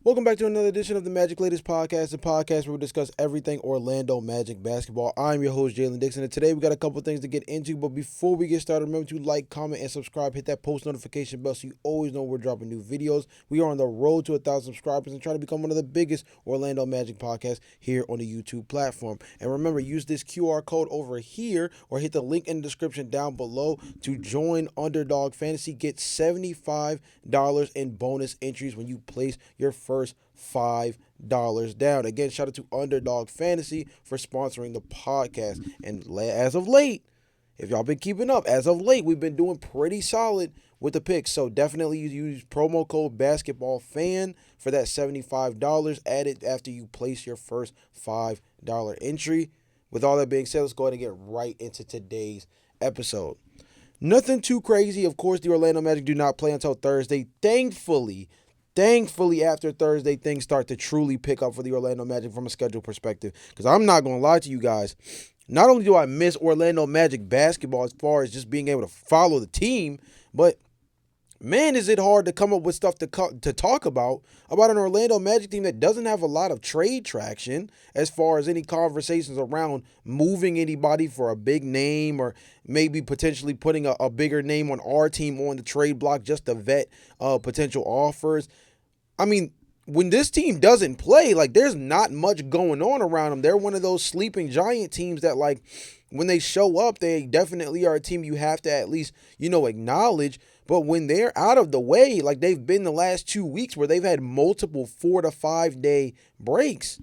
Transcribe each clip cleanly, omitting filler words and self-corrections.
Welcome back to another edition of the Magic Latest Podcast, the podcast where we discuss everything Orlando Magic basketball. I'm your host, Jalon Dixon, and today we got a couple things to get into. But before we get started, remember to like, comment, and subscribe. Hit that post notification bell so you always know we're dropping new videos. We are on the road to 1,000 subscribers and trying to become one of the biggest Orlando Magic podcasts here on the YouTube platform. And remember, use this QR code over here or hit the link in the description down below to join Underdog Fantasy. Get $75 in bonus entries when you place your first $5 down. Again, shout out to Underdog Fantasy for sponsoring the podcast. And as of late, if y'all been keeping up, as of late, we've been doing pretty solid with the picks. So definitely use promo code BasketballFan for that $75 added after you place your first $5 entry. With all that being said, let's go ahead and get right into today's episode. Nothing too crazy. Of course, the Orlando Magic do not play until Thursday. Thankfully, after Thursday, things start to truly pick up for the Orlando Magic from a schedule perspective. Because I'm not going to lie to you guys. Not only do I miss Orlando Magic basketball as far as just being able to follow the team, but man, is it hard to come up with stuff to talk about an Orlando Magic team that doesn't have a lot of trade traction as far as any conversations around moving anybody for a big name or maybe potentially putting a bigger name on our team on the trade block just to vet potential offers. I mean, when this team doesn't play, like, there's not much going on around them. They're one of those sleeping giant teams that, like, when they show up, they definitely are a team you have to at least, acknowledge. But when they're out of the way, like they've been the last 2 weeks where they've had multiple 4 to 5 day breaks,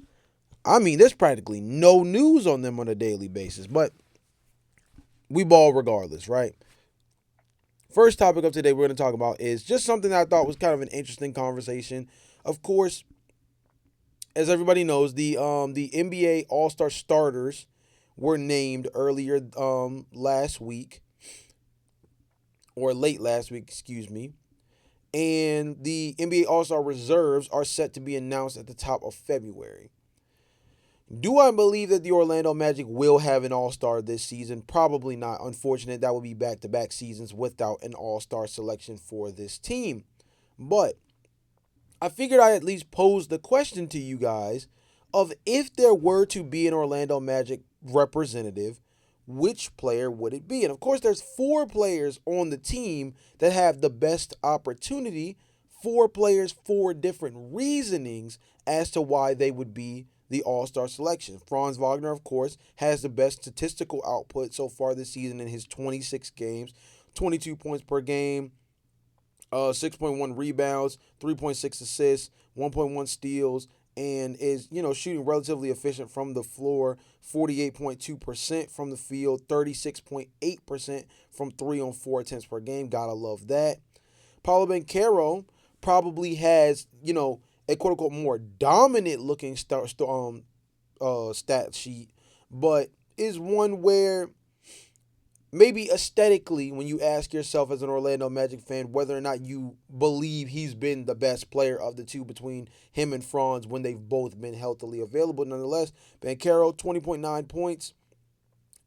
I mean, there's practically no news on them on a daily basis. But we ball regardless, right? First topic of today we're going to talk about is just something that I thought was kind of an interesting conversation. Of course, as everybody knows, the NBA All-Star starters were named earlier last week, or late last week, excuse me. And the NBA All-Star reserves are set to be announced at the top of February. Do I believe that the Orlando Magic will have an All-Star this season? Probably not. Unfortunate, that would be back-to-back seasons without an All-Star selection for this team. But I figured I'd at least pose the question to you guys of if there were to be an Orlando Magic representative, which player would it be? And of course, there's 4 players on the team that have the best opportunity. 4 players, 4 different reasonings as to why they would be the All-Star selection. Franz Wagner, of course, has the best statistical output so far this season in his 26 games. 22 points per game, 6.1 rebounds, 3.6 assists, 1.1 steals, and is, shooting relatively efficient from the floor, 48.2% from the field, 36.8% from 3-on-4 attempts per game. Gotta love that. Paulo Banchero probably has, a quote-unquote more dominant looking stat sheet, but is one where maybe aesthetically, when you ask yourself as an Orlando Magic fan whether or not you believe he's been the best player of the two between him and Franz when they've both been healthily available. Nonetheless, Banchero, 20.9 points,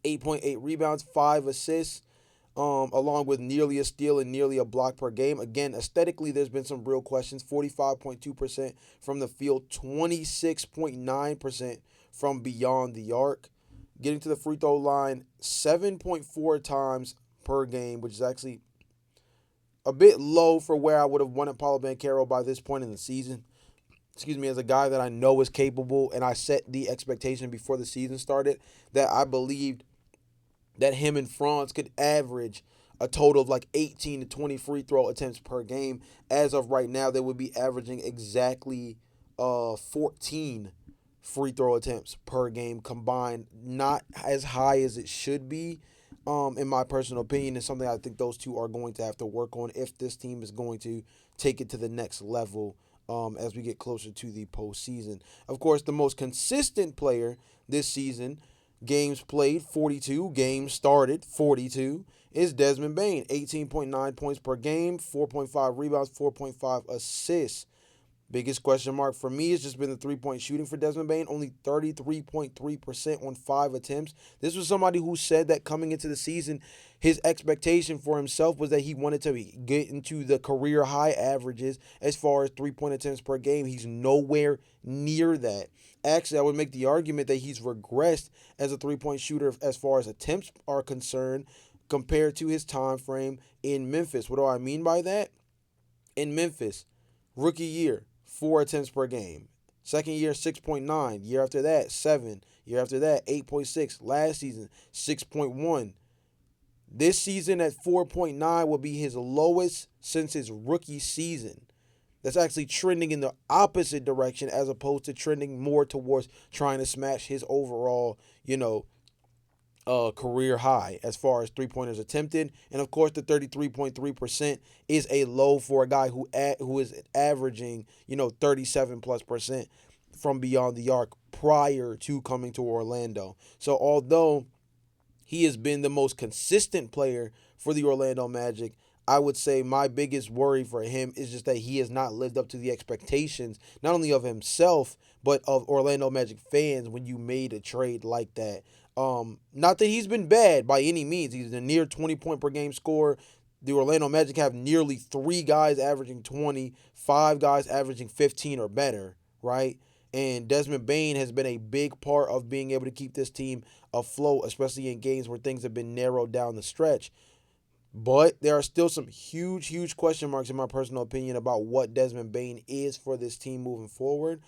8.8 rebounds, 5 assists, along with nearly a steal and nearly a block per game. Again, aesthetically, there's been some real questions. 45.2% from the field, 26.9% from beyond the arc. Getting to the free throw line 7.4 times per game, which is actually a bit low for where I would have wanted Paulo Banchero by this point in the season. Excuse me, as a guy that I know is capable, and I set the expectation before the season started that I believed that him and Franz could average a total of like 18 to 20 free throw attempts per game. As of right now, they would be averaging exactly 14 free throw attempts per game combined. Not as high as it should be, in my personal opinion. It's something I think those two are going to have to work on if this team is going to take it to the next level as we get closer to the postseason. Of course, the most consistent player this season, games played 42, games started 42, is Desmond Bane. 18.9 points per game, 4.5 rebounds, 4.5 assists. Biggest question mark for me has just been the three-point shooting for Desmond Bane, only 33.3% on 5 attempts. This was somebody who said that coming into the season, his expectation for himself was that he wanted to get into the career high averages as far as three-point attempts per game. He's nowhere near that. Actually, I would make the argument that he's regressed as a three-point shooter as far as attempts are concerned compared to his time frame in Memphis. What do I mean by that? In Memphis, rookie year, 4 attempts per game. Second year, 6.9. Year after that, 7. Year after that, 8.6. Last season, 6.1. This season at 4.9 will be his lowest since his rookie season. That's actually trending in the opposite direction as opposed to trending more towards trying to smash his overall, career high as far as three-pointers attempted. And of course, the 33.3% is a low for a guy who is averaging, 37 plus percent from beyond the arc prior to coming to Orlando. So although he has been the most consistent player for the Orlando Magic, I would say my biggest worry for him is just that he has not lived up to the expectations, not only of himself, but of Orlando Magic fans when you made a trade like that. Not that he's been bad by any means. He's a near 20-point per game scorer. The Orlando Magic have nearly 3 guys averaging 20, 5 guys averaging 15 or better, right? And Desmond Bane has been a big part of being able to keep this team afloat, especially in games where things have been narrowed down the stretch. But there are still some huge, huge question marks, in my personal opinion, about what Desmond Bane is for this team moving forward.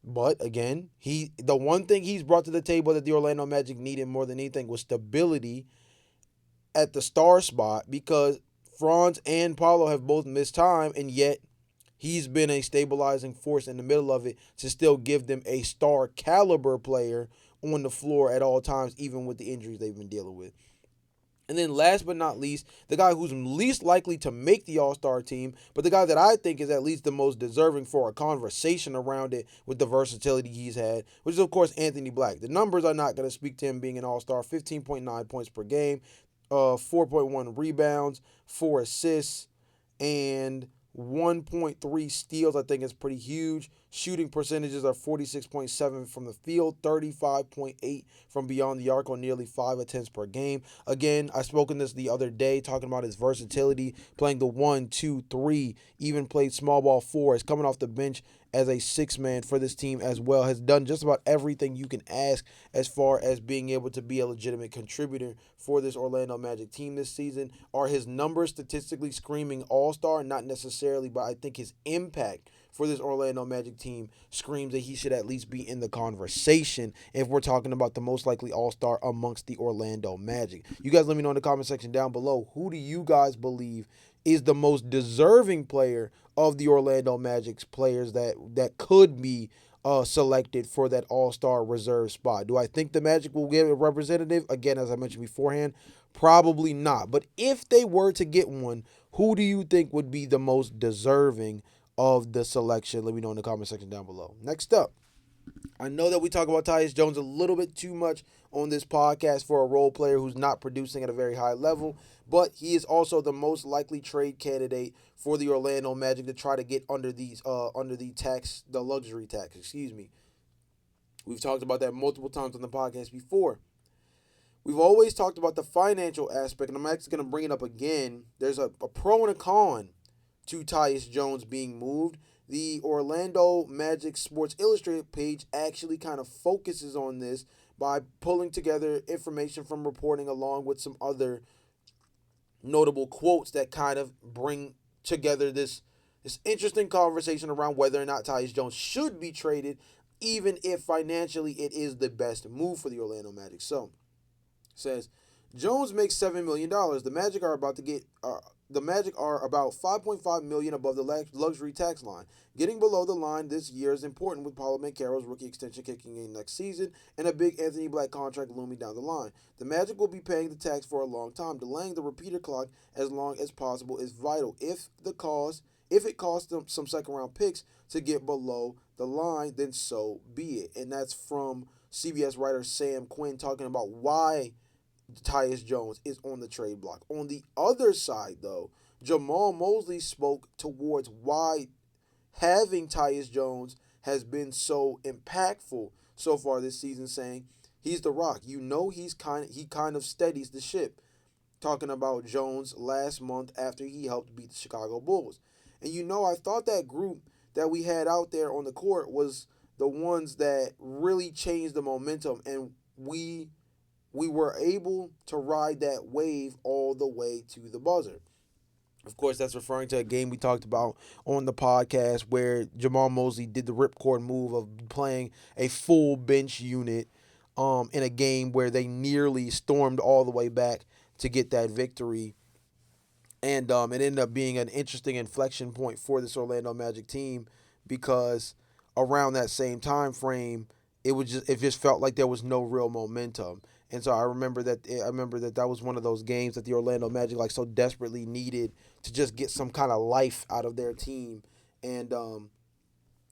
But again, the one thing he's brought to the table that the Orlando Magic needed more than anything was stability at the star spot, because Franz and Paulo have both missed time, and yet he's been a stabilizing force in the middle of it to still give them a star caliber player on the floor at all times, even with the injuries they've been dealing with. And then last but not least, the guy who's least likely to make the All-Star team, but the guy that I think is at least the most deserving for a conversation around it with the versatility he's had, which is, of course, Anthony Black. The numbers are not going to speak to him being an All-Star. 15.9 points per game, 4.1 rebounds, 4 assists, and 1.3 steals. I think is pretty huge. Shooting percentages are 46.7 from the field, 35.8 from beyond the arc on nearly 5 attempts per game. Again, I spoke on this the other day, talking about his versatility, playing the 1, 2, 3, even played small ball 4. Is coming off the bench as a 6-man for this team as well. Has done just about everything you can ask as far as being able to be a legitimate contributor for this Orlando Magic team this season. Are his numbers statistically screaming all-star? Not necessarily, but I think his impact for this Orlando Magic team screams that he should at least be in the conversation if we're talking about the most likely all-star amongst the Orlando Magic. You guys let me know in the comment section down below, who do you guys believe is the most deserving player of the Orlando Magic's players that could be selected for that all-star reserve spot? Do I think the Magic will get a representative? Again, as I mentioned beforehand, probably not. But if they were to get one, who do you think would be the most deserving of the selection? Let me know in the comment section down below. Next up, I know that we talk about Tyus Jones a little bit too much on this podcast for a role player who's not producing at a very high level, but he is also the most likely trade candidate for the Orlando Magic to try to get under the luxury tax. We've talked about that multiple times on the podcast before. We've always talked about the financial aspect, and I'm actually going to bring it up again. There's a pro and a con to Tyus Jones being moved. The Orlando Magic Sports Illustrated page actually kind of focuses on this by pulling together information from reporting along with some other notable quotes that kind of bring together this interesting conversation around whether or not Tyus Jones should be traded, even if financially it is the best move for the Orlando Magic. So, it says, Jones makes $7 million. The Magic are about $5.5 million above the luxury tax line. Getting below the line this year is important with Paulo Banchero's rookie extension kicking in next season and a big Anthony Black contract looming down the line. The Magic will be paying the tax for a long time. Delaying the repeater clock as long as possible is vital. If it costs them some second-round picks to get below the line, then so be it. And that's from CBS writer Sam Quinn talking about why Tyus Jones is on the trade block. On the other side, though, Jamal Mosley spoke towards why having Tyus Jones has been so impactful so far this season, saying he's the rock. He kind of steadies the ship. Talking about Jones last month after he helped beat the Chicago Bulls. And I thought that group that we had out there on the court was the ones that really changed the momentum, and we were able to ride that wave all the way to the buzzer. Of course, that's referring to a game we talked about on the podcast where Jamal Mosley did the ripcord move of playing a full bench unit in a game where they nearly stormed all the way back to get that victory. And it ended up being an interesting inflection point for this Orlando Magic team because around that same time frame, it just felt like there was no real momentum. And so I remember that was one of those games that the Orlando Magic like so desperately needed to just get some kind of life out of their team. And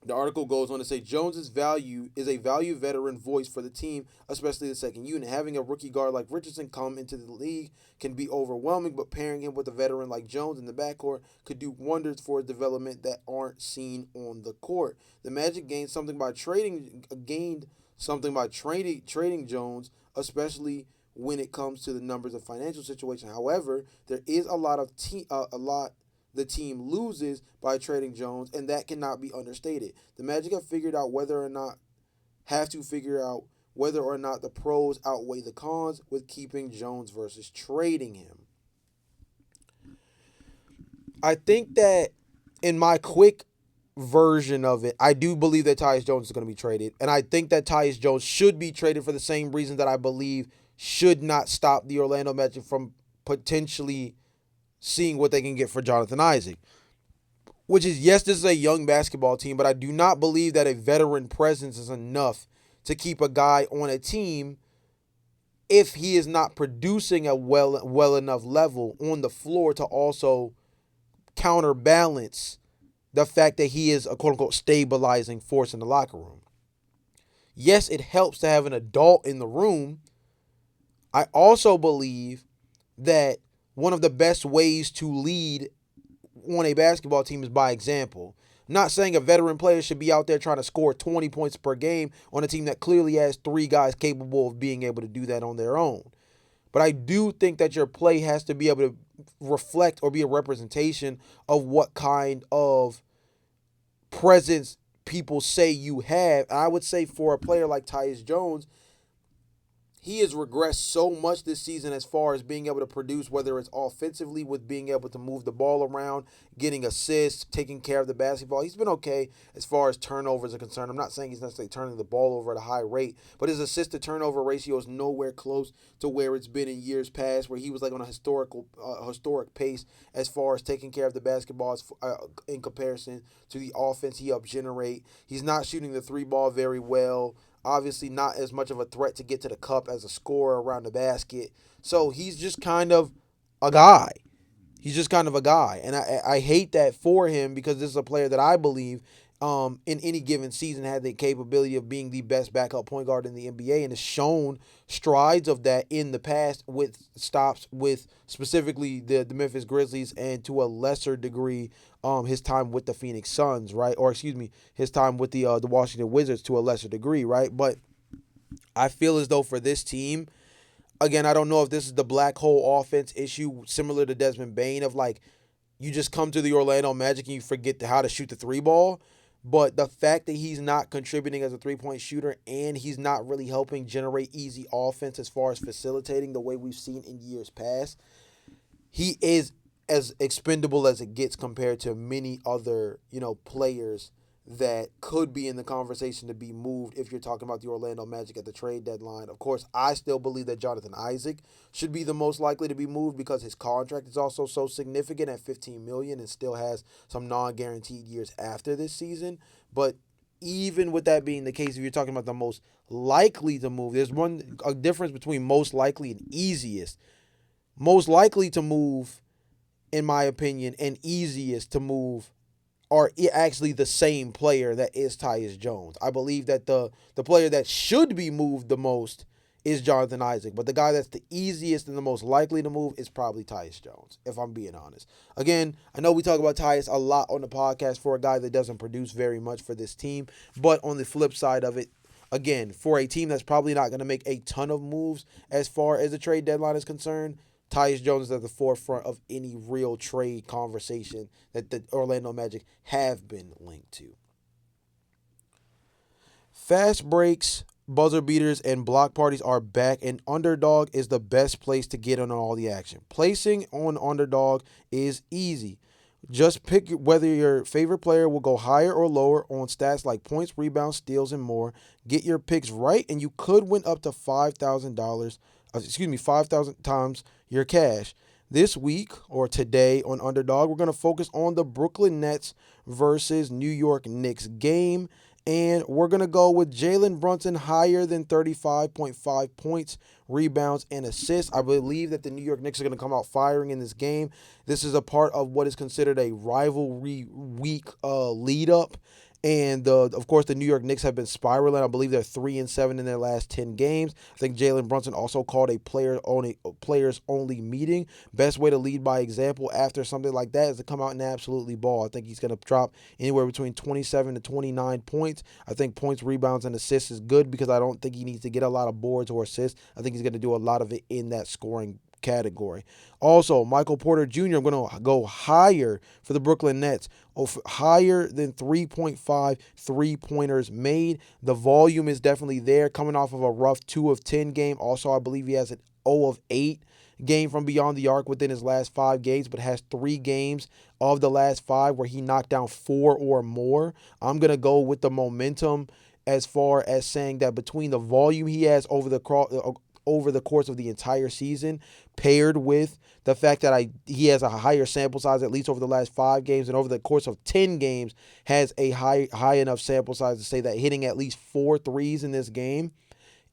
the article goes on to say Jones's value is a value veteran voice for the team, especially the second unit. Having a rookie guard like Richardson come into the league can be overwhelming, but pairing him with a veteran like Jones in the backcourt could do wonders for his development that aren't seen on the court. The Magic gained something by trading Jones, especially when it comes to the numbers of financial situation. However, there is the team loses by trading Jones, and that cannot be understated. The Magic have to figure out whether or not the pros outweigh the cons with keeping Jones versus trading him. I think that in my quick version of it, I do believe that Tyus Jones is going to be traded, and I think that Tyus Jones should be traded for the same reason that I believe should not stop the Orlando Magic from potentially seeing what they can get for Jonathan Isaac. Which is, yes, this is a young basketball team, but I do not believe that a veteran presence is enough to keep a guy on a team if he is not producing a well enough level on the floor to also counterbalance the fact that he is a quote unquote stabilizing force in the locker room. Yes, it helps to have an adult in the room. I also believe that one of the best ways to lead on a basketball team is by example. I'm not saying a veteran player should be out there trying to score 20 points per game on a team that clearly has three guys capable of being able to do that on their own. But I do think that your play has to be able to reflect or be a representation of what kind of presence people say you have. And I would say for a player like Tyus Jones, he has regressed so much this season as far as being able to produce, whether it's offensively with being able to move the ball around, getting assists, taking care of the basketball. He's been okay as far as turnovers are concerned. I'm not saying he's necessarily turning the ball over at a high rate, but his assist to turnover ratio is nowhere close to where it's been in years past, where he was like on a historic pace as far as taking care of the basketball in comparison to the offense he helped generate. He's not shooting the three ball very well. Obviously, not as much of a threat to get to the cup as a scorer around the basket. So he's just kind of a guy. He's just kind of a guy. And I hate that for him because this is a player that I believe in any given season had the capability of being the best backup point guard in the NBA and has shown strides of that in the past with stops with specifically the Memphis Grizzlies and to a lesser degree his time with the Phoenix Suns, right? Or excuse me, his time with the Washington Wizards to a lesser degree, right? But I feel as though for this team, again, I don't know if this is the black hole offense issue similar to Desmond Bane of like you just come to the Orlando Magic and you forget how to shoot the three ball. But the fact that he's not contributing as a three-point shooter and he's not really helping generate easy offense as far as facilitating the way we've seen in years past, he is as expendable as it gets compared to many other, players that could be in the conversation to be moved if you're talking about the Orlando Magic at the trade deadline. Of course, I still believe that Jonathan Isaac should be the most likely to be moved because his contract is also so significant at $15 million and still has some non-guaranteed years after this season. But even with that being the case, if you're talking about the most likely to move, there's a difference between most likely and easiest. Most likely to move, in my opinion, and easiest to move are actually the same player that is Tyus Jones. I believe that the player that should be moved the most is Jonathan Isaac. But the guy that's the easiest and the most likely to move is probably Tyus Jones, if I'm being honest. Again, I know we talk about Tyus a lot on the podcast for a guy that doesn't produce very much for this team. But on the flip side of it, again, for a team that's probably not going to make a ton of moves as far as the trade deadline is concerned, Tyus Jones is at the forefront of any real trade conversation that the Orlando Magic have been linked to. Fast breaks, buzzer beaters, and block parties are back, and Underdog is the best place to get on all the action. Placing on Underdog is easy. Just pick whether your favorite player will go higher or lower on stats like points, rebounds, steals, and more. Get your picks right, and you could win up to $5,000. 5,000 times your cash. This week or today on Underdog, we're going to focus on the Brooklyn Nets versus New York Knicks game. And we're going to go with Jalon Brunson higher than 35.5 points, rebounds, and assists. I believe that the New York Knicks are going to come out firing in this game. This is a part of what is considered a rivalry week lead up. And of course, the New York Knicks have been spiraling. I believe they're 3-7 in their last 10 games. I think Jalon Brunson also called a players only meeting. Best way to lead by example after something like that is to come out and absolutely ball. I think he's going to drop anywhere between 27 to 29 points. I think points, rebounds, and assists is good because I don't think he needs to get a lot of boards or assists. I think he's going to do a lot of it in that scoring category. Also, Michael Porter Jr., I'm going to go higher for the Brooklyn Nets, higher than 3.5 three-pointers made. The volume is definitely there, coming off of a rough 2 of 10 game. Also, I believe he has an 0 of 8 game from beyond the arc within his last 5 games, but has 3 games of the last 5 where he knocked down 4 or more. I'm going to go with the momentum as far as saying that between the volume he has over the course of the entire season, paired with the fact that he has a higher sample size, at least over the last 5 games, and over the course of 10 games has a high enough sample size to say that hitting at least 4 threes in this game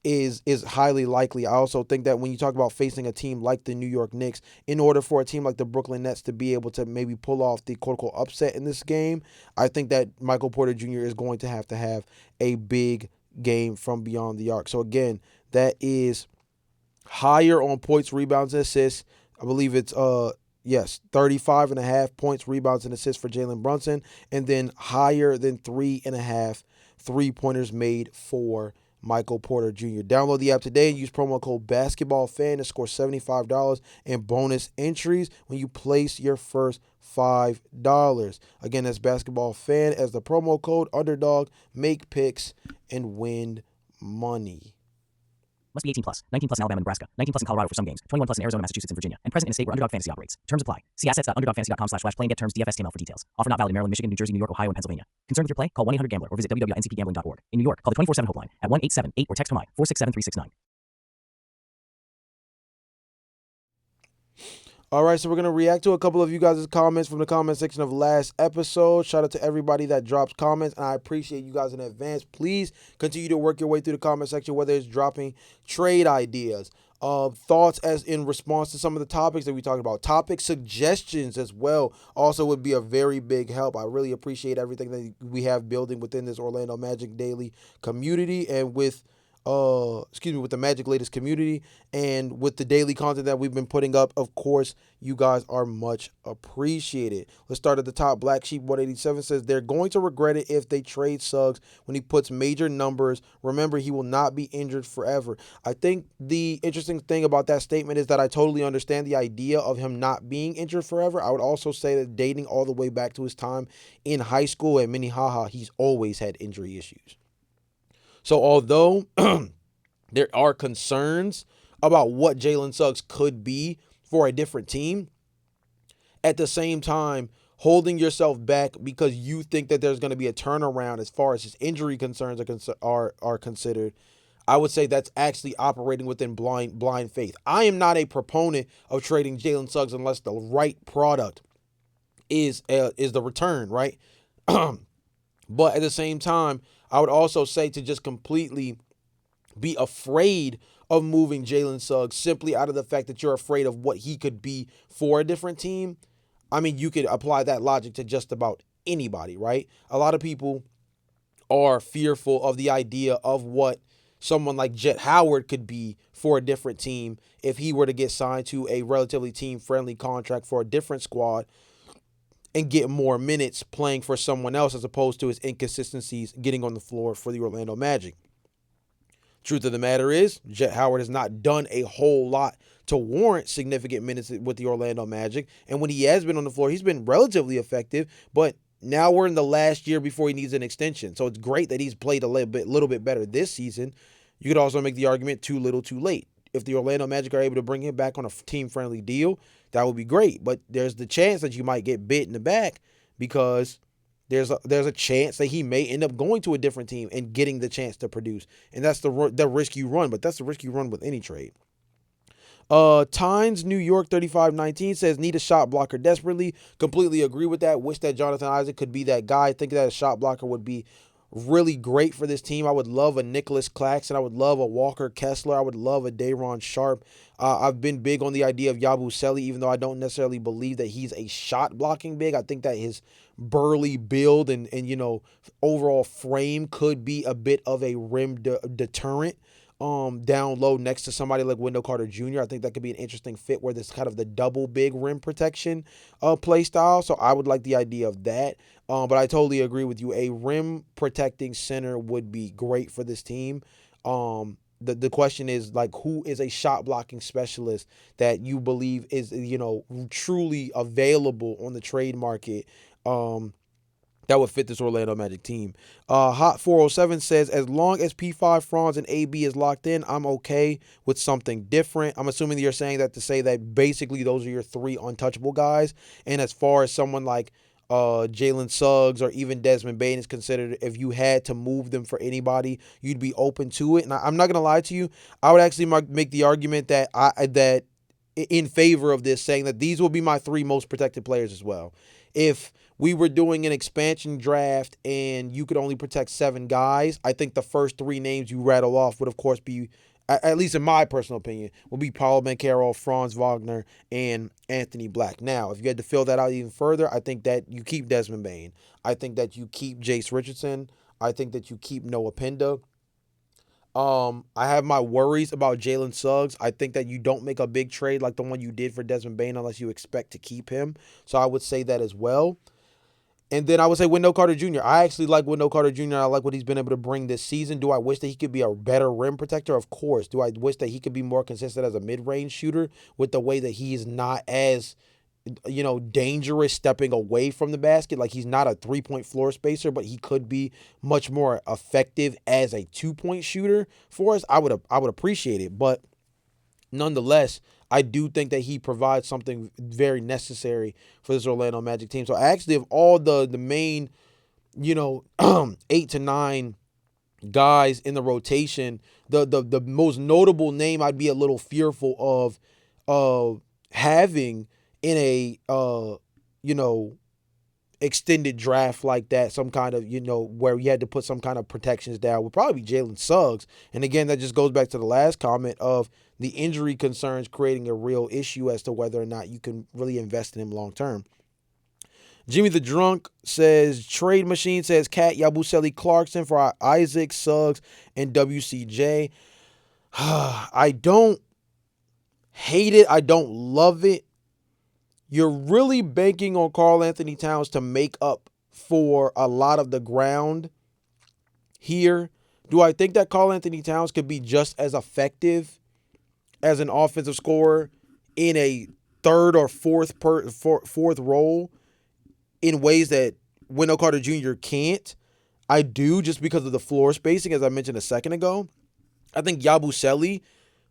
is highly likely. I also think that when you talk about facing a team like the New York Knicks, in order for a team like the Brooklyn Nets to be able to maybe pull off the quote-unquote upset in this game, I think that Michael Porter Jr. is going to have a big game from beyond the arc. So again, that is higher on points, rebounds, and assists. I believe it's 35.5 points, rebounds, and assists for Jalon Brunson, and then higher than 3.5 three-pointers made for Michael Porter Jr. Download the app today and use promo code BASKETBALLFAN to score $75 in bonus entries when you place your first $5. Again, that's BASKETBALLFAN as the promo code. Underdog, make picks, and win money. Must be 18 plus. 19 plus in Alabama and Nebraska. 19 plus in Colorado for some games. 21 plus in Arizona, Massachusetts, and Virginia. And present in a state where Underdog Fantasy operates. Terms apply. See assets.underdogfantasy.com/play and get terms DFSTML for details. Offer not valid in Maryland, Michigan, New Jersey, New York, Ohio, and Pennsylvania. Concerned with your play? Call 1-800-GAMBLER or visit www.ncpgambling.org. In New York, call the 24/7 helpline at 1-878 or text HOMI 467-369. All right, so we're going to react to a couple of you guys' comments from the comment section of last episode. Shout out to everybody that drops comments, and I appreciate you guys in advance. Please continue to work your way through the comment section, whether it's dropping trade ideas, thoughts as in response to some of the topics that we talked about. Topic suggestions as well also would be a very big help. I really appreciate everything that we have building within this Orlando Magic Daily community and with the Magic Latest community and with the daily content that we've been putting up. Of course, you guys are much appreciated. Let's start at the top. Black Sheep 187 says they're going to regret it if they trade Suggs when he puts major numbers. Remember, he will not be injured forever. I think the interesting thing about that statement is that I totally understand the idea of him not being injured forever. I would also say that dating all the way back to his time in high school at Minnehaha, he's always had injury issues. So although there are concerns about what Jalen Suggs could be for a different team, at the same time, holding yourself back because you think that there's going to be a turnaround as far as his injury concerns are considered, I would say that's actually operating within blind faith. I am not a proponent of trading Jalen Suggs unless the right product is the return, right? But at the same time, I would also say to just completely be afraid of moving Jalen Suggs simply out of the fact that you're afraid of what he could be for a different team. I mean, you could apply that logic to just about anybody, right? A lot of people are fearful of the idea of what someone like Jet Howard could be for a different team if he were to get signed to a relatively team-friendly contract for a different squad and get more minutes playing for someone else as opposed to his inconsistencies getting on the floor for the Orlando Magic. Truth of the matter is, Jet Howard has not done a whole lot to warrant significant minutes with the Orlando Magic. And when he has been on the floor, he's been relatively effective. But now we're in the last year before he needs an extension. So it's great that he's played a little bit better this season. You could also make the argument too little, too late. If the Orlando Magic are able to bring him back on a team-friendly deal, that would be great. But there's the chance that you might get bit in the back because there's a chance that he may end up going to a different team and getting the chance to produce. And that's the risk you run, but that's the risk you run with any trade. Tynes New York 3519 says need a shot blocker desperately. Completely agree with that. Wish that Jonathan Isaac could be that guy. I think that a shot blocker would be really great for this team. I would love a Nicholas Claxton. I would love a Walker Kessler. I would love a Day'Ron Sharpe. I've been big on the idea of Yabusele, even though I don't necessarily believe that he's a shot blocking big. I think that his burly build and overall frame could be a bit of a rim deterrent. Down low next to somebody like Wendell Carter Jr. I think that could be an interesting fit where there's kind of the double big rim protection play style. So I would like the idea of that. But I totally agree with you. A rim protecting center would be great for this team. The question is, like, who is a shot blocking specialist that you believe is, truly available on the trade market that would fit this Orlando Magic team. Hot 407 says, as long as P5, Franz, and AB is locked in, I'm okay with something different. I'm assuming you're saying that to say that basically those are your three untouchable guys. And as far as someone like Jalen Suggs or even Desmond Bane is considered, if you had to move them for anybody, you'd be open to it. And I'm not going to lie to you. I would actually make the argument that that in favor of this, saying that these will be my three most protected players as well. If we were doing an expansion draft and you could only protect 7 guys, I think the first 3 names you rattle off would, of course, be, at least in my personal opinion, would be Paolo Banchero, Franz Wagner, and Anthony Black. Now, if you had to fill that out even further, I think that you keep Desmond Bane. I think that you keep Jace Richardson. I think that you keep Noah Penda. I have my worries about Jalen Suggs. I think that you don't make a big trade like the one you did for Desmond Bane unless you expect to keep him. So I would say that as well. And then I would say Wendell Carter Jr. I actually like Wendell Carter Jr. I like what he's been able to bring this season. Do I wish that he could be a better rim protector? Of course. Do I wish that he could be more consistent as a mid-range shooter with the way that he's not as, dangerous stepping away from the basket? Like, he's not a three-point floor spacer, but he could be much more effective as a two-point shooter for us. I would appreciate it. But nonetheless, I do think that he provides something very necessary for this Orlando Magic team. So actually, of all the main, 8 to 9 guys in the rotation, the most notable name I'd be a little fearful of having in a extended draft like that, some kind of, where you had to put some kind of protections down, would probably be Jalen Suggs. And again, that just goes back to the last comment of the injury concerns creating a real issue as to whether or not you can really invest in him long term. Jimmy the Drunk says, Trade Machine says, Cat, Yabusele, Clarkson for Isaac, Suggs, and WCJ. I don't hate it. I don't love it. You're really banking on Karl Anthony Towns to make up for a lot of the ground here. Do I think that Karl Anthony Towns could be just as effective as an offensive scorer in a third or fourth role in ways that Wendell Carter Jr. can't? I do, just because of the floor spacing, as I mentioned a second ago. I think Yabusele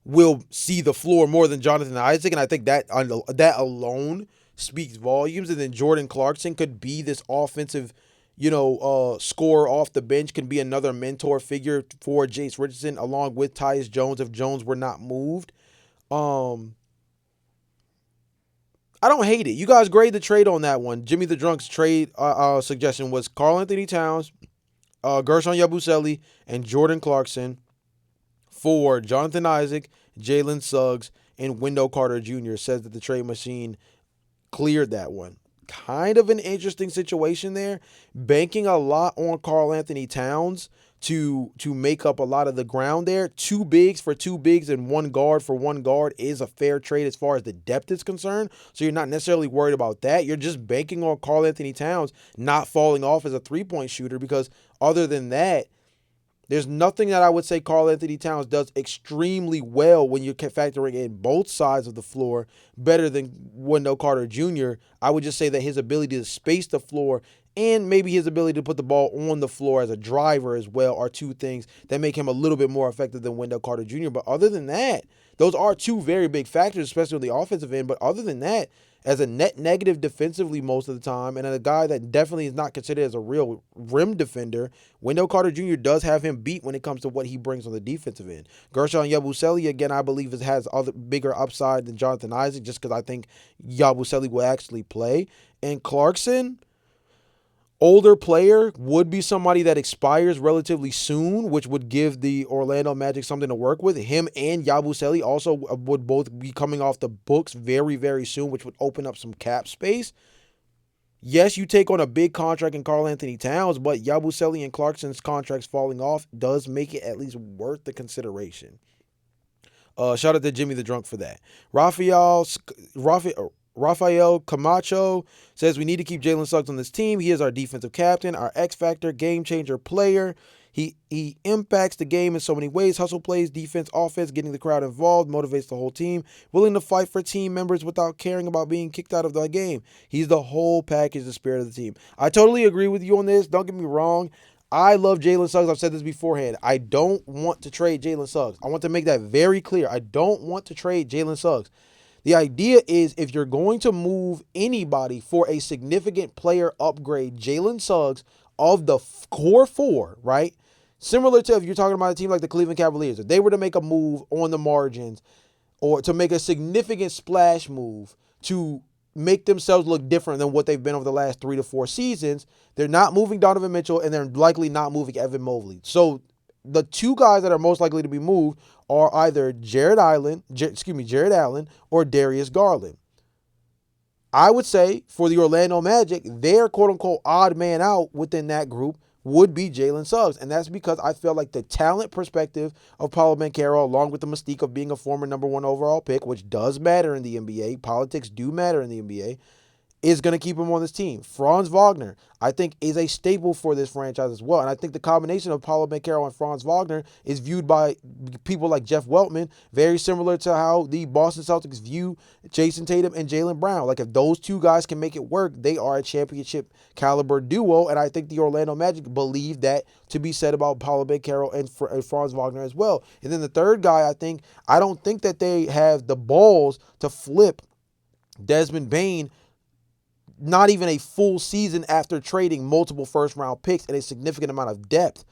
will see the floor more than Jonathan Isaac, and I think that alone speaks volumes. And then Jordan Clarkson could be this offensive, scorer off the bench, can be another mentor figure for Jace Richardson, along with Tyus Jones if Jones were not moved. I don't hate it. You guys grade the trade on that one. Jimmy the Drunk's trade suggestion was Karl Anthony Towns, Gershon Yabusele, and Jordan Clarkson for Jonathan Isaac, Jalen Suggs, and Wendell Carter Jr. Says that the Trade Machine cleared that one. kind of an interesting situation there, banking a lot on Karl Anthony Towns to make up a lot of the ground there. Two bigs for two bigs and one guard for one guard is a fair trade as far as the depth is concerned. So you're not necessarily worried about that. You're just banking on Karl Anthony Towns not falling off as a three-point shooter, because other than that, there's nothing that I would say Karl Anthony Towns does extremely well when you're factoring in both sides of the floor better than Wendell Carter Jr. I would just say that his ability to space the floor and maybe his ability to put the ball on the floor as a driver as well are two things that make him a little bit more effective than Wendell Carter Jr. But other than that, those are two very big factors, especially on the offensive end. But other than that, as a net negative defensively most of the time, and a guy that definitely is not considered as a real rim defender, Wendell Carter Jr. does have him beat when it comes to what he brings on the defensive end. Gershon Yabusele, again, I believe has other bigger upside than Jonathan Isaac, just because I think Yabusele will actually play. And Clarkson, older player, would be somebody that expires relatively soon, which would give the Orlando Magic something to work with. Him and Yabusele also would both be coming off the books very, very soon, which would open up some cap space. Yes, you take on a big contract in Karl Anthony Towns, but Yabusele and Clarkson's contracts falling off does make it at least worth the consideration. Shout out to Jimmy the Drunk for that. Rafael Camacho says we need to keep Jalen Suggs on this team. He is our defensive captain, our X factor, game changer player. He impacts the game in so many ways. Hustle plays, defense, offense, getting the crowd involved, motivates the whole team, willing to fight for team members without caring about being kicked out of the game. He's the whole package, the spirit of the team. I totally agree with you on this. Don't get me wrong. I love Jalen Suggs. I've said this beforehand. I don't want to trade Jalen Suggs. I want to make that very clear. I don't want to trade Jalen Suggs. The idea is, if you're going to move anybody for a significant player upgrade, Jalen Suggs of the core four, right? Similar to if you're talking about a team like the Cleveland Cavaliers, if they were to make a move on the margins or to make a significant splash move to make themselves look different than what they've been over the last 3 to 4 seasons, they're not moving Donovan Mitchell and they're likely not moving Evan Mobley. So the two guys that are most likely to be moved are either Jared Allen or Darius Garland. I would say for the Orlando Magic, their quote-unquote odd man out within that group would be Jalen Suggs. And that's because I feel like the talent perspective of Paolo Banchero, along with the mystique of being a former number 1 overall pick, which does matter in the NBA, politics do matter in the NBA, is going to keep him on this team. Franz Wagner, I think, is a staple for this franchise as well. And I think the combination of Paolo Banchero and Franz Wagner is viewed by people like Jeff Weltman very similar to how the Boston Celtics view Jason Tatum and Jaylen Brown. Like, if those two guys can make it work, they are a championship caliber duo. And I think the Orlando Magic believe that to be said about Paolo Banchero and Franz Wagner as well. And then the third guy, I don't think that they have the balls to flip Desmond Bane not even a full season after trading multiple first-round picks and a significant amount of depth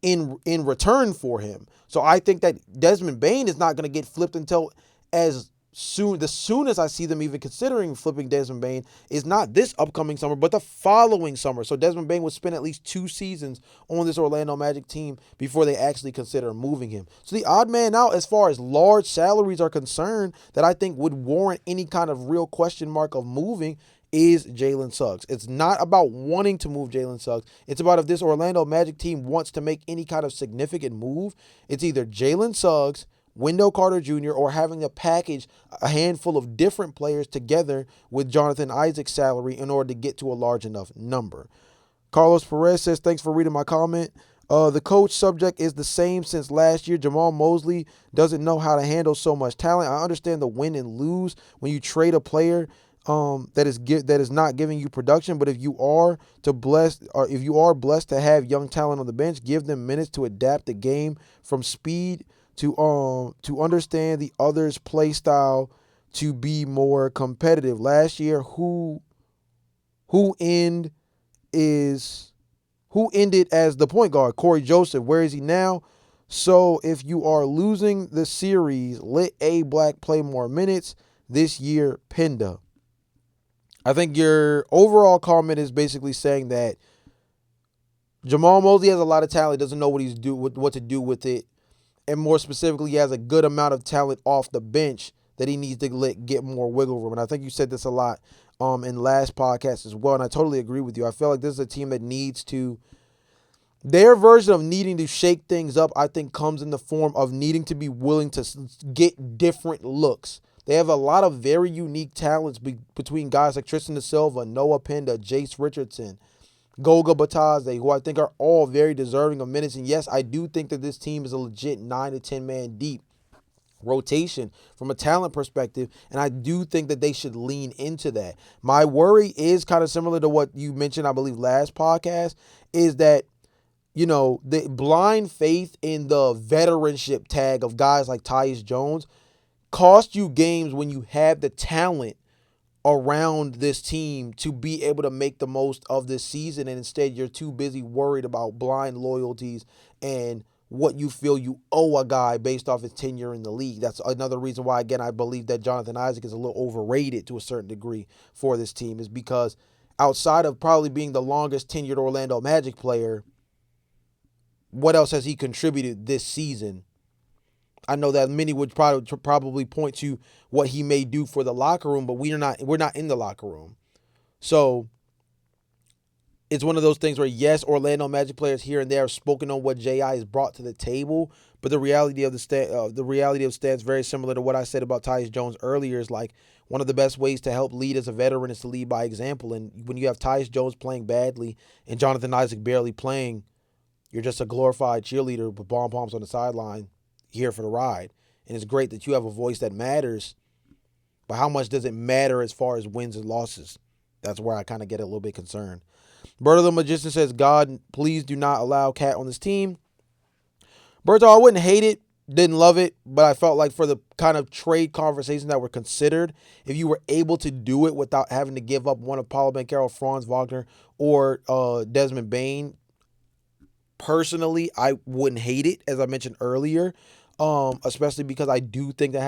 in return for him. So I think that Desmond Bane is not going to get flipped until the soonest I see them even considering flipping Desmond Bane is not this upcoming summer, but the following summer. So Desmond Bane would spend at least 2 seasons on this Orlando Magic team before they actually consider moving him. So the odd man out as far as large salaries are concerned that I think would warrant any kind of real question mark of moving is Jalen Suggs. It's not about wanting to move Jalen Suggs. It's about if this Orlando Magic team wants to make any kind of significant move, it's either Jalen Suggs, Wendell Carter Jr., or having to package a handful of different players together with Jonathan Isaac's salary in order to get to a large enough number. Carlos Perez says, thanks for reading my comment. The coach subject is the same since last year. Jamal Mosley doesn't know how to handle so much talent. I understand the win and lose when you trade a player that is not giving you production, but if you are blessed to have young talent on the bench, give them minutes to adapt the game from speed to understand the other's play style to be more competitive. Last year, who ended as the point guard? Corey Joseph. Where is he now? So if you are losing the series, let A Black play more minutes this year. Pinda. I think your overall comment is basically saying that Jamal Mosley has a lot of talent, doesn't know what to do with it, and more specifically, he has a good amount of talent off the bench that he needs to get more wiggle room. And I think you said this a lot in last podcast as well, and I totally agree with you. I feel like this is a team that needs to. Their version of needing to shake things up, I think, comes in the form of needing to be willing to get different looks. They have a lot of very unique talents between guys like Tristan Da Silva, Noah Penda, Jace Richardson, Goga Batadze, who I think are all very deserving of minutes. And yes, I do think that this team is a legit 9 to 10 man deep rotation from a talent perspective, and I do think that they should lean into that. My worry is kind of similar to what you mentioned, I believe, last podcast, is that the blind faith in the veteranship tag of guys like Tyus Jones cost you games when you have the talent around this team to be able to make the most of this season, and instead you're too busy worried about blind loyalties and what you feel you owe a guy based off his tenure in the league. That's another reason why, again, I believe that Jonathan Isaac is a little overrated to a certain degree for this team, is because outside of probably being the longest tenured Orlando Magic player, what else has he contributed this season? I know that many would probably point to what he may do for the locker room, but we're not in the locker room. So it's one of those things where, yes, Orlando Magic players here and there have spoken on what J.I. has brought to the table, but the reality of stands very similar to what I said about Tyus Jones earlier. Is like, one of the best ways to help lead as a veteran is to lead by example. And when you have Tyus Jones playing badly and Jonathan Isaac barely playing, you're just a glorified cheerleader with pom-poms on the sideline, here for the ride. And it's great that you have a voice that matters, but how much does it matter as far as wins and losses? That's where I kind of get a little bit concerned. Bird of the Magician says, God, please do not allow Cat on this team. Berto, I wouldn't hate it, didn't love it, but I felt like for the kind of trade conversations that were considered, if you were able to do it without having to give up one of Paulo Banchero, Franz Wagner, or Desmond Bane, personally, I wouldn't hate it, as I mentioned earlier, especially because I do think that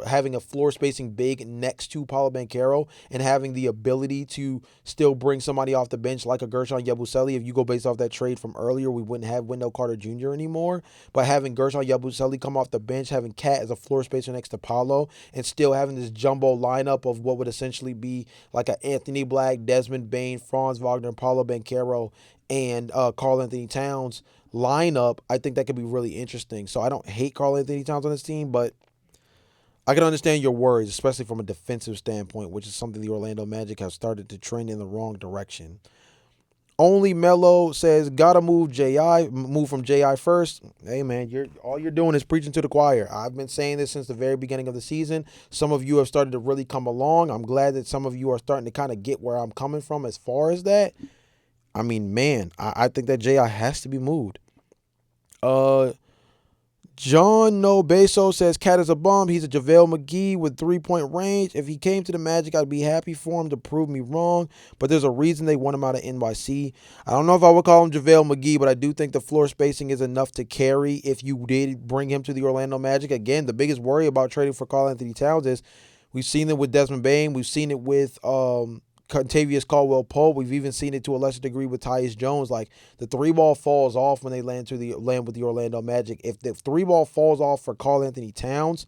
having a floor spacing big next to Paulo Banchero and having the ability to still bring somebody off the bench like a Gershon Yabusele, if you go based off that trade from earlier, we wouldn't have Wendell Carter Jr. anymore. But having Gershon Yabusele come off the bench, having Cat as a floor spacer next to Paulo, and still having this jumbo lineup of what would essentially be like an Anthony Black, Desmond Bane, Franz Wagner, Paulo Banchero, and Karl Anthony Towns lineup, I think that could be really interesting. So I don't hate Karl Anthony Towns on this team, but I can understand your worries, especially from a defensive standpoint, which is something the Orlando Magic have started to trend in the wrong direction. Only Mello says, gotta move from J.I. first. Hey man, all you're doing is preaching to the choir. I've been saying this since the very beginning of the season. Some of you have started to really come along. I'm glad that some of you are starting to kind of get where I'm coming from as far as that. I mean, man, I think that J.I. has to be moved. John No Beso says, Cat is a bum. He's a JaVale McGee with 3-point range. If he came to the Magic, I'd be happy for him to prove me wrong. But there's a reason they want him out of NYC. I don't know if I would call him JaVale McGee, but I do think the floor spacing is enough to carry if you did bring him to the Orlando Magic. Again, the biggest worry about trading for Karl Anthony Towns is we've seen it with Desmond Bane. We've seen it with Contavious Caldwell-Pope. We've even seen it to a lesser degree with Tyus Jones. Like, the three ball falls off when they land with the Orlando Magic. If the three ball falls off for Karl Anthony Towns,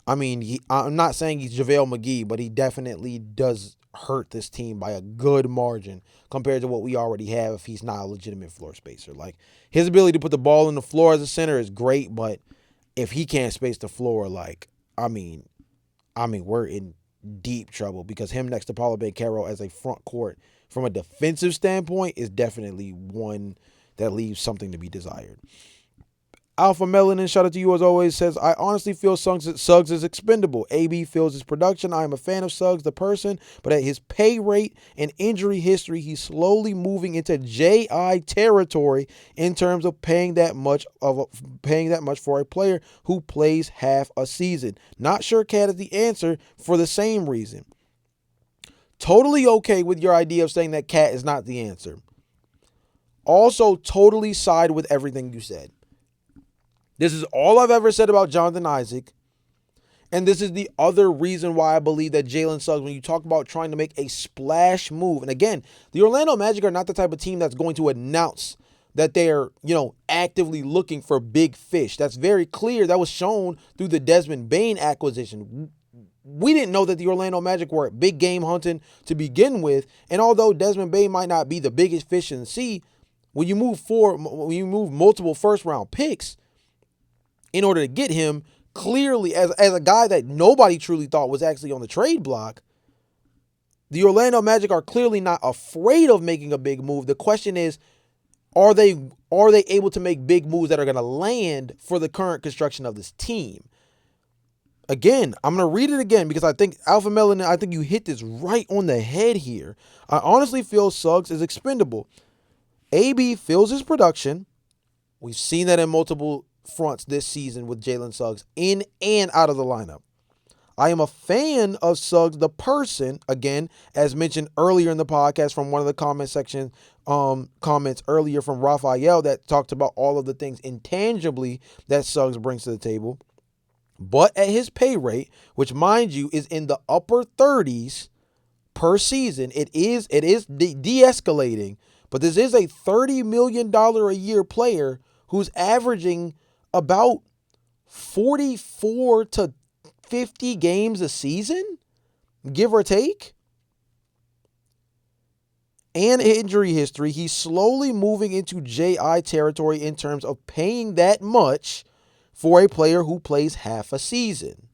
I mean, I'm not saying he's JaVale McGee, but he definitely does hurt this team by a good margin compared to what we already have if he's not a legitimate floor spacer. Like, his ability to put the ball in the floor as a center is great, but if he can't space the floor, like, I mean, we're in deep trouble, because him next to Paulo Banchero as a front court from a defensive standpoint is definitely one that leaves something to be desired. Alpha Melanin, shout out to you as always, says, I honestly feel Suggs is expendable. AB feels his production. I am a fan of Suggs, the person, but at his pay rate and injury history, he's slowly moving into JI territory in terms of paying that much for a player who plays half a season. Not sure Cat is the answer for the same reason. Totally okay with your idea of saying that Cat is not the answer. Also, totally side with everything you said. This is all I've ever said about Jonathan Isaac. And this is the other reason why I believe that Jalen Suggs, when you talk about trying to make a splash move, and again, the Orlando Magic are not the type of team that's going to announce that they're, actively looking for big fish. That's very clear. That was shown through the Desmond Bane acquisition. we didn't know that the Orlando Magic were big game hunting to begin with. And although Desmond Bane might not be the biggest fish in the sea, when you move multiple first round picks in order to get him, clearly as a guy that nobody truly thought was actually on the trade block, the Orlando Magic are clearly not afraid of making a big move. The question is, are they able to make big moves that are going to land for the current construction of this team? Again, I'm going to read it again because I think Alpha Melon, I think you hit this right on the head here. I honestly feel Suggs is expendable. AB fills his production. We've seen that in multiple fronts this season with Jalen Suggs in and out of the lineup. I am a fan of Suggs, the person, again, as mentioned earlier in the podcast from one of the comment section comments earlier from Raphael that talked about all of the things intangibly that Suggs brings to the table. But at his pay rate, which mind you is in the upper 30s per season, it is de-escalating. But this is a $30 million a year player who's averaging about 44 to 50 games a season, give or take. And injury history, he's slowly moving into JI territory in terms of paying that much for a player who plays half a season.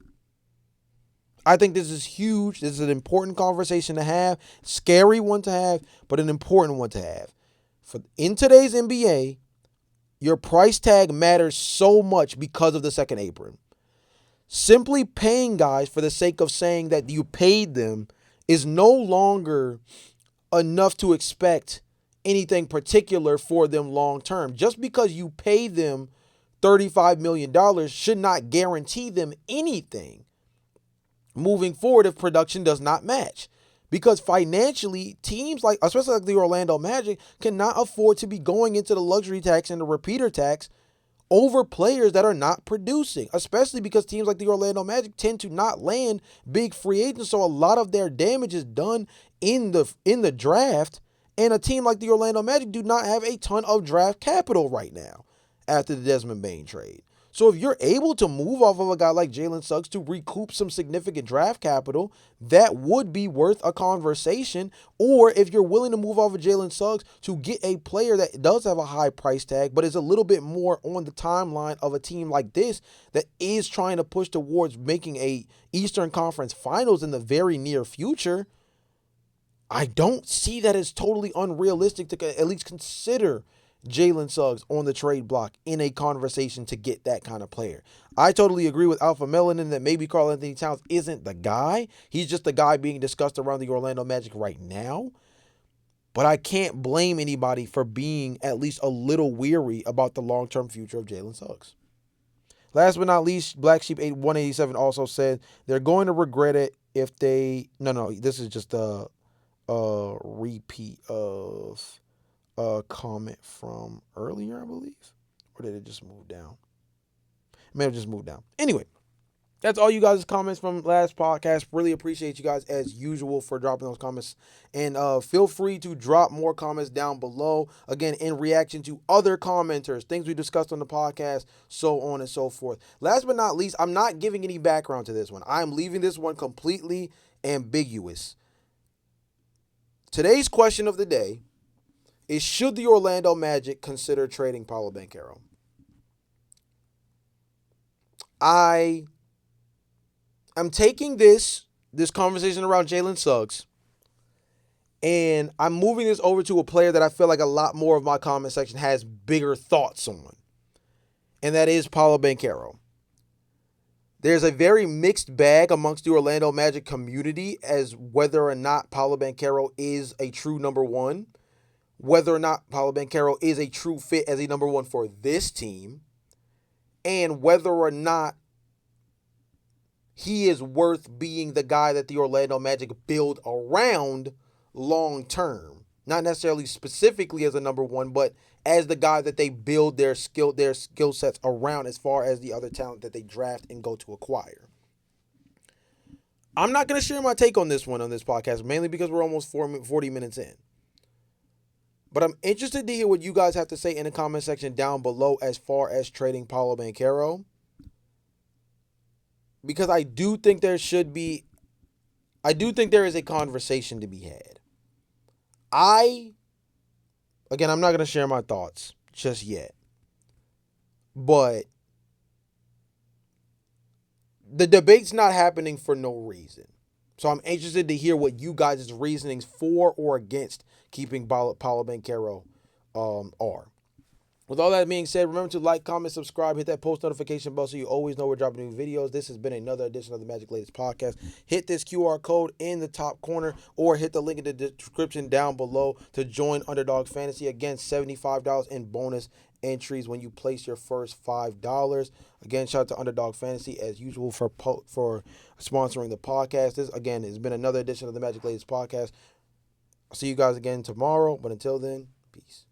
I think this is huge. This is an important conversation to have. Scary one to have, but an important one to have. In today's NBA, your price tag matters so much because of the second apron. Simply paying guys for the sake of saying that you paid them is no longer enough to expect anything particular for them long term. Just because you pay them $35 million should not guarantee them anything moving forward if production does not match. Because financially, teams like, especially like the Orlando Magic, cannot afford to be going into the luxury tax and the repeater tax over players that are not producing, especially because teams like the Orlando Magic tend to not land big free agents. So a lot of their damage is done in the draft. And a team like the Orlando Magic do not have a ton of draft capital right now after the Desmond Bane trade. So if you're able to move off of a guy like Jalen Suggs to recoup some significant draft capital, that would be worth a conversation. Or if you're willing to move off of Jalen Suggs to get a player that does have a high price tag, but is a little bit more on the timeline of a team like this that is trying to push towards making a Eastern Conference Finals in the very near future, I don't see that as totally unrealistic to at least consider Jalen Suggs on the trade block in a conversation to get that kind of player. I totally agree with Alpha Melanin that maybe Karl-Anthony Towns isn't the guy. He's just the guy being discussed around the Orlando Magic right now. But I can't blame anybody for being at least a little weary about the long-term future of Jalen Suggs. Last but not least, Black Sheep 187 also said they're going to regret it if they... No, this is just a repeat of a comment from earlier, I believe. Or did it just move down? It may have just moved down. Anyway, that's all you guys' comments from last podcast. Really appreciate you guys as usual for dropping those comments. And feel free to drop more comments down below. Again, in reaction to other commenters, things we discussed on the podcast, so on and so forth. Last but not least, I'm not giving any background to this one. I'm leaving this one completely ambiguous. Today's question of the day is, should the Orlando Magic consider trading Paolo Banchero? I am taking this conversation around Jalen Suggs, and I'm moving this over to a player that I feel like a lot more of my comment section has bigger thoughts on, and that is Paolo Banchero. There's a very mixed bag amongst the Orlando Magic community as whether or not Paolo Banchero is a true number one, whether or not Paolo Banchero is a true fit as a number one for this team, and whether or not he is worth being the guy that the Orlando Magic build around long term. Not necessarily specifically as a number one, but as the guy that they build their skill sets around as far as the other talent that they draft and go to acquire. I'm not going to share my take on this one on this podcast, mainly because we're almost 40 minutes in. But I'm interested to hear what you guys have to say in the comment section down below as far as trading Paolo Banchero. because I do think there is a conversation to be had. Again, I'm not going to share my thoughts just yet, but the debate's not happening for no reason. So I'm interested to hear what you guys' reasonings for or against keeping Paulo Banchero are. With all that being said, remember to like, comment, subscribe, hit that post notification bell so you always know we're dropping new videos. This has been another edition of the Magic Latest Podcast. Hit this QR code in the top corner or hit the link in the description down below to join Underdog Fantasy. Again, $75 in bonus entries when you place your first $5. Again, shout out to Underdog Fantasy as usual for sponsoring the podcast. This, again, has been another edition of the Magic Latest Podcast. I'll see you guys again tomorrow, but until then, peace.